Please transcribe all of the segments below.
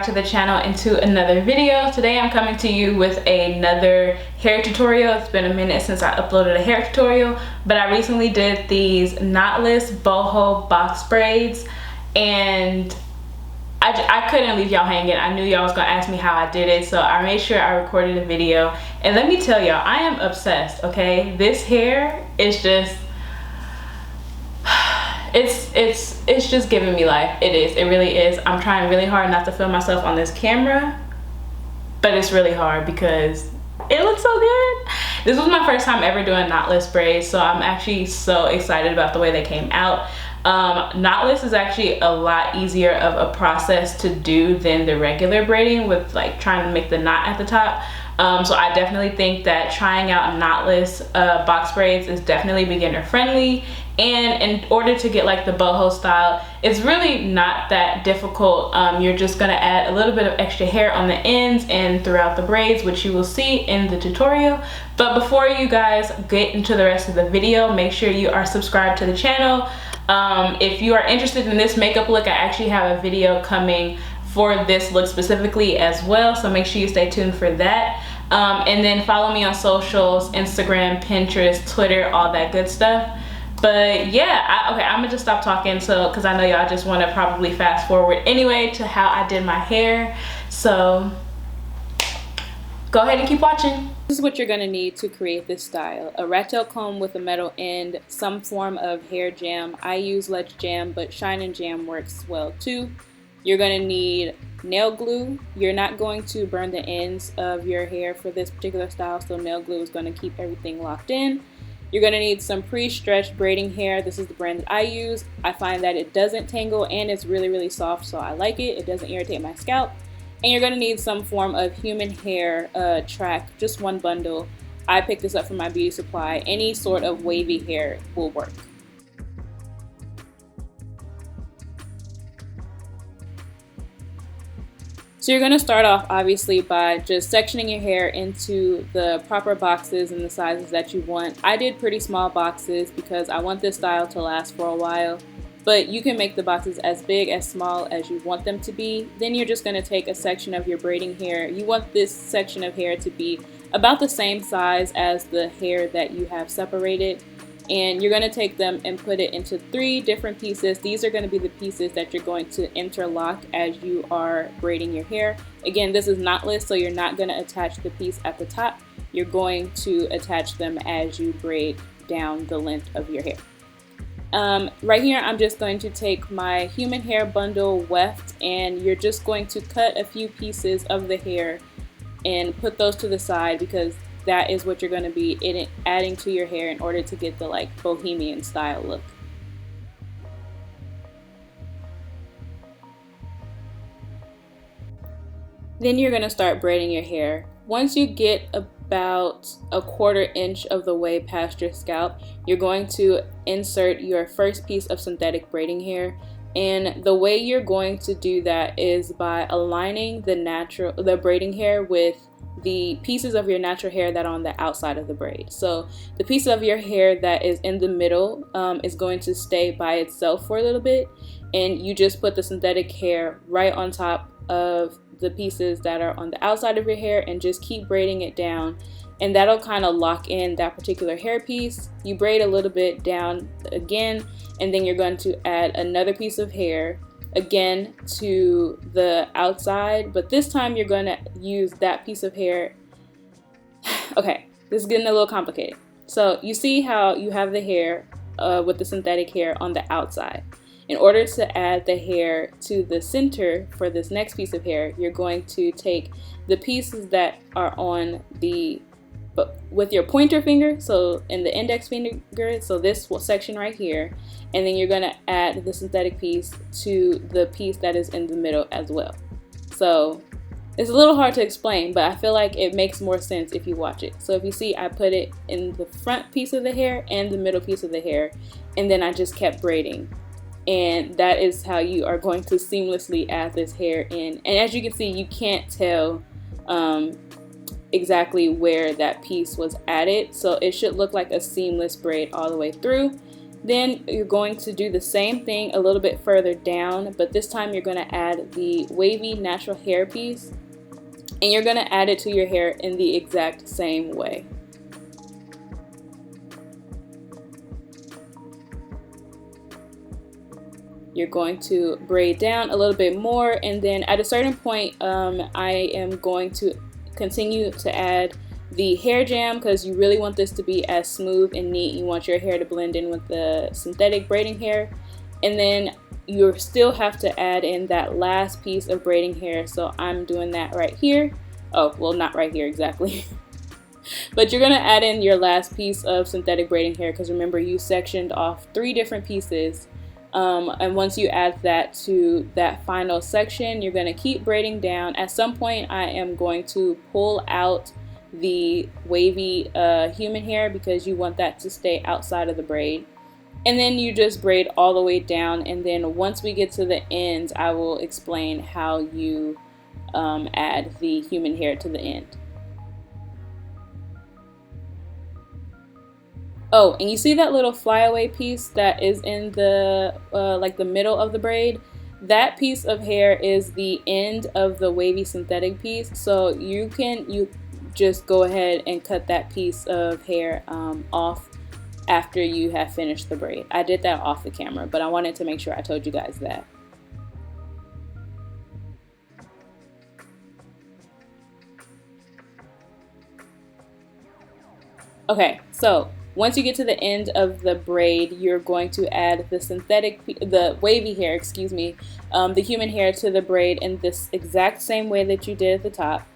back to the channel and to another video. Today I'm coming to you with another hair tutorial. It's been a minute since I uploaded a hair tutorial, but I recently did these knotless boho box braids, and I couldn't leave y'all hanging. I knew y'all was gonna ask me how I did it, so I made sure I recorded a video. And let me tell y'all, I am obsessed, okay? This hair is just, it's just giving me life. It really is. I'm trying really hard not to film myself on this camera, but it's really hard because it looks so good. This was my first time ever doing knotless braids, so I'm actually so excited about the way they came out. Knotless is actually a lot easier of a process to do than the regular braiding with like trying to make the knot at the top. So I definitely think that trying out knotless box braids is definitely beginner friendly, and in order to get like the boho style, it's really not that difficult. You're just gonna add a little bit of extra hair on the ends and throughout the braids, which you will see in the tutorial. But before you guys get into the rest of the video, make sure you are subscribed to the channel. If you are interested in this makeup look, I actually have a video coming for this look specifically as well, so make sure you stay tuned for that. And then follow me on socials, Instagram, Pinterest, Twitter, all that good stuff. But yeah, okay, I'm gonna just stop talking, so because I know y'all just want to probably fast forward anyway to how I did my hair, so go ahead and keep watching. This is what you're gonna need to create this style: a rat tail comb with a metal end, some form of hair jam. I use Let's Jam, but Shine and Jam works well too. You're gonna need nail glue. You're not going to burn the ends of your hair for this particular style, so nail glue is gonna keep everything locked in. You're gonna need some pre-stretched braiding hair. This is the brand that I use. I find that it doesn't tangle and it's really soft, so I like it. It doesn't irritate my scalp. And you're gonna need some form of human hair track, just one bundle. I picked this up from my beauty supply. Any sort of wavy hair will work. So you're gonna start off obviously by just sectioning your hair into the proper boxes and the sizes that you want. I did pretty small boxes because I want this style to last for a while. But you can make the boxes as big, as small as you want them to be. Then you're just going to take a section of your braiding hair. You want this section of hair to be about the same size as the hair that you have separated. And you're going to take them and put it into 3 different pieces. These are going to be the pieces that you're going to interlock as you are braiding your hair. Again, this is knotless, so you're not going to attach the piece at the top. You're going to attach them as you braid down the length of your hair. Right here, I'm just going to take my human hair bundle weft, and you're just going to cut a few pieces of the hair and put those to the side, because that is what you're going to be adding to your hair in order to get the like bohemian style look. Then you're going to start braiding your hair. Once you get about a 1/4 inch of the way past your scalp, you're going to insert your first piece of synthetic braiding hair. And the way you're going to do that is by aligning the braiding hair with the pieces of your natural hair that are on the outside of the braid. So the piece of your hair that is in the middle is going to stay by itself for a little bit, and you just put the synthetic hair right on top of the pieces that are on the outside of your hair and just keep braiding it down, and that'll kind of lock in that particular hair piece. You braid a little bit down again, and then you're going to add another piece of hair again to the outside, but this time you're going to use that piece of hair. Okay, this is getting a little complicated. So you see how you have the hair with the synthetic hair on the outside. In order to add the hair to the center for this next piece of hair, you're going to take the pieces that are on the, with your pointer finger, so in the index finger, so this section right here, and then you're going to add the synthetic piece to the piece that is in the middle as well. So it's a little hard to explain, but I feel like it makes more sense if you watch it. So if you see, I put it in the front piece of the hair and the middle piece of the hair, and then I just kept braiding. And that is how you are going to seamlessly add this hair in. And as you can see, you can't tell exactly where that piece was added, so it should look like a seamless braid all the way through. Then you're going to do the same thing a little bit further down, but this time you're going to add the wavy natural hair piece, and you're going to add it to your hair in the exact same way. You're going to braid down a little bit more, and then at a certain point I am going to continue to add the hair jam, because you really want this to be as smooth and neat. You want your hair to blend in with the synthetic braiding hair, and then you still have to add in that last piece of braiding hair. So I'm doing that right here. Oh, well, not right here exactly. But you're gonna add in your last piece of synthetic braiding hair, because remember, you sectioned off 3 different pieces. And once you add that to that final section, you're going to keep braiding down. At some point I am going to pull out the wavy human hair, because you want that to stay outside of the braid. And then you just braid all the way down, and then once we get to the ends, I will explain how you add the human hair to the end. Oh, and you see that little flyaway piece that is in the like the middle of the braid? That piece of hair is the end of the wavy synthetic piece, so you just go ahead and cut that piece of hair off after you have finished the braid. I did that off the camera, but I wanted to make sure I told you guys that. Okay, so once you get to the end of the braid, you're going to add the wavy hair, excuse me, the human hair to the braid in this exact same way that you did at the top.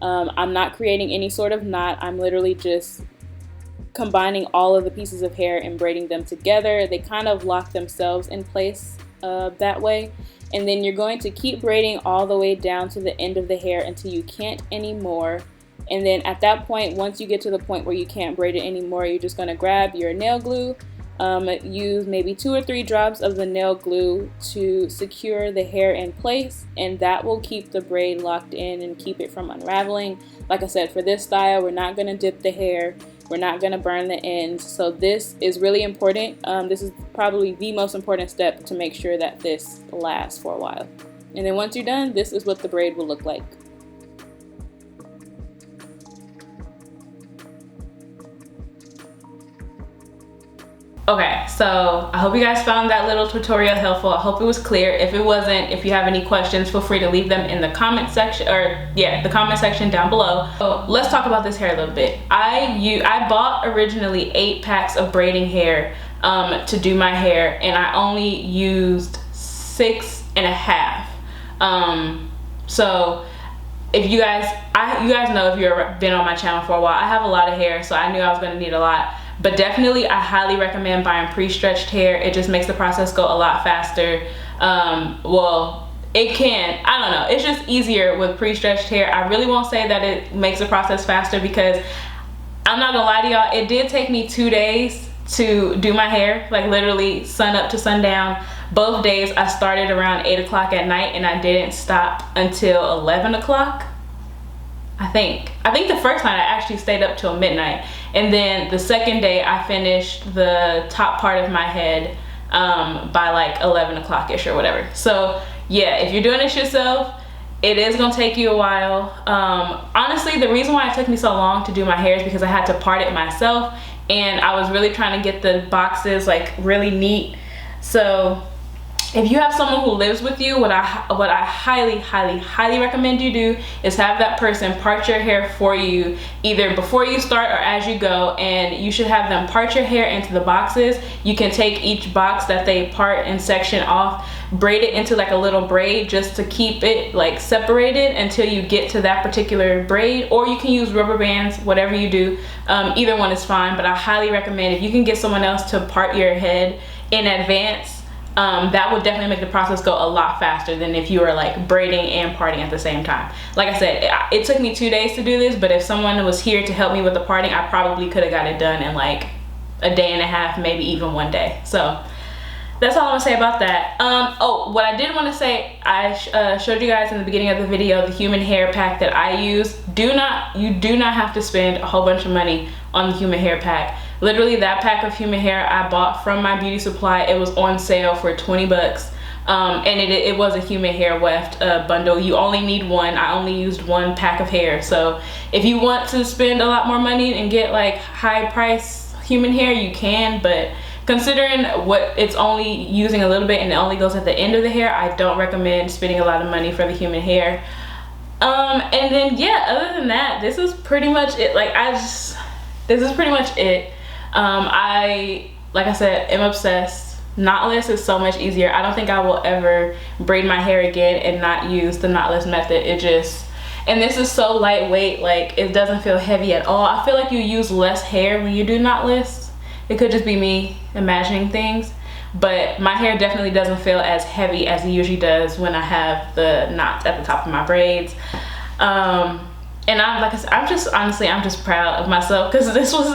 I'm not creating any sort of knot. I'm literally just combining all of the pieces of hair and braiding them together. They kind of lock themselves in place that way. And then you're going to keep braiding all the way down to the end of the hair until you can't anymore. And then at that point, once you get to the point where you can't braid it anymore, you're just going to grab your nail glue, use maybe 2 or 3 drops of the nail glue to secure the hair in place, and that will keep the braid locked in and keep it from unraveling. Like I said, for this style, we're not going to dip the hair, we're not going to burn the ends, so this is really important. This is probably the most important step to make sure that this lasts for a while. And then once you're done, this is what the braid will look like. Okay, so I hope you guys found that little tutorial helpful. I hope it was clear. If it wasn't, if you have any questions, feel free to leave them in the comment section, or yeah, the comment section down below. So let's talk about this hair a little bit. I bought originally 8 packs of braiding hair to do my hair, and I only used 6.5. So if you guys know, if you've been on my channel for a while, I have a lot of hair, so I knew I was gonna need a lot. But definitely, I highly recommend buying pre-stretched hair. It just makes the process go a lot faster. Well, it can, I don't know, it's just easier with pre-stretched hair. I really won't say that it makes the process faster, because I'm not gonna lie to y'all, it did take me 2 days to do my hair, like literally sun up to sundown. Both days I started around 8 o'clock at night, and I didn't stop until 11 o'clock. I think the first night I actually stayed up till midnight, and then the second day I finished the top part of my head by like 11 o'clock-ish or whatever. So yeah, if you're doing this yourself, it is gonna take you a while. Honestly, the reason why it took me so long to do my hair is because I had to part it myself, and I was really trying to get the boxes like really neat. So if you have someone who lives with you, what I highly recommend you do is have that person part your hair for you, either before you start or as you go, and you should have them part your hair into the boxes. You can take each box that they part and section off, braid it into like a little braid just to keep it like separated until you get to that particular braid, or you can use rubber bands, whatever you do. Either one is fine, but I highly recommend if you can get someone else to part your head in advance. That would definitely make the process go a lot faster than if you were like braiding and parting at the same time. Like I said, it took me 2 days to do this, but if someone was here to help me with the parting, I probably could have got it done in like a day and a half, maybe even 1 day. So that's all I'm gonna say about that. Oh, what I did want to say, I showed you guys in the beginning of the video the human hair pack that I use. You do not have to spend a whole bunch of money on the human hair pack. Literally that pack of human hair I bought from my beauty supply, it was on sale for 20 bucks. And it was a human hair weft bundle. You only need one. I only used one pack of hair. So if you want to spend a lot more money and get like high price human hair, you can, but considering what it's only using a little bit and it only goes at the end of the hair, I don't recommend spending a lot of money for the human hair. And then yeah, other than that, this is pretty much it. Like this is pretty much it. Like I said, am obsessed. Knotless is so much easier. I don't think I will ever braid my hair again and not use the knotless method. And this is so lightweight, like it doesn't feel heavy at all. I feel like you use less hair when you do knotless. It could just be me imagining things, but my hair definitely doesn't feel as heavy as it usually does when I have the knots at the top of my braids. And like I said, I'm just proud of myself, because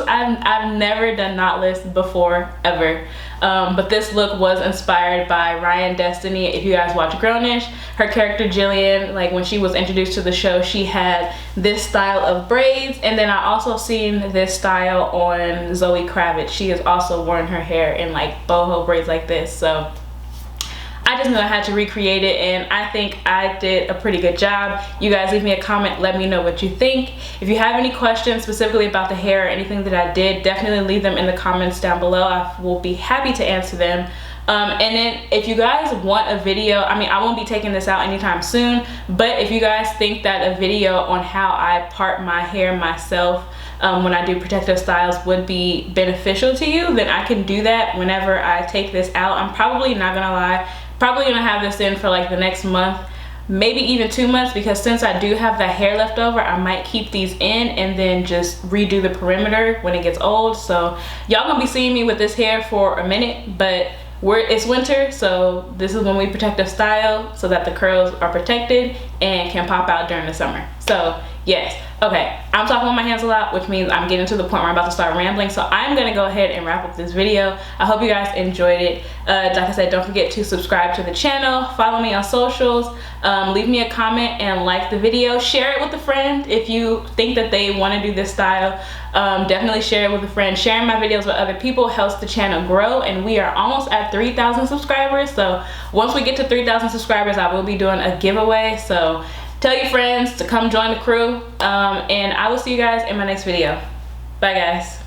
I've never done knotless before, ever. But this look was inspired by Ryan Destiny. If you guys watch Grownish, her character Jillian, like when she was introduced to the show, she had this style of braids. And then I also seen this style on Zoe Kravitz. She has also worn her hair in like boho braids like this. So I just knew I had to recreate it, and I think I did a pretty good job. You guys leave me a comment, let me know what you think. If you have any questions specifically about the hair or anything that I did, definitely leave them in the comments down below. I will be happy to answer them. And then if you guys want a video, I mean, I won't be taking this out anytime soon, but if you guys think that a video on how I part my hair myself when I do protective styles would be beneficial to you, then I can do that whenever I take this out. I'm probably, not gonna lie, probably gonna have this in for like the next month, maybe even 2 months, because since I do have that hair left over, I might keep these in and then just redo the perimeter when it gets old. So y'all gonna be seeing me with this hair for a minute, but it's winter, so this is when we protective style so that the curls are protected and can pop out during the summer. So yes, okay, I'm talking with my hands a lot, which means I'm getting to the point where I'm about to start rambling, so I'm gonna go ahead and wrap up this video. I hope you guys enjoyed it. Like I said, don't forget to subscribe to the channel, follow me on socials, leave me a comment and like the video, share it with a friend if you think that they want to do this style. Definitely share it with a friend. Sharing my videos with other people helps the channel grow, and we are almost at 3,000 subscribers. So once we get to 3,000 subscribers, I will be doing a giveaway, so tell your friends to come join the crew, and I will see you guys in my next video. Bye guys.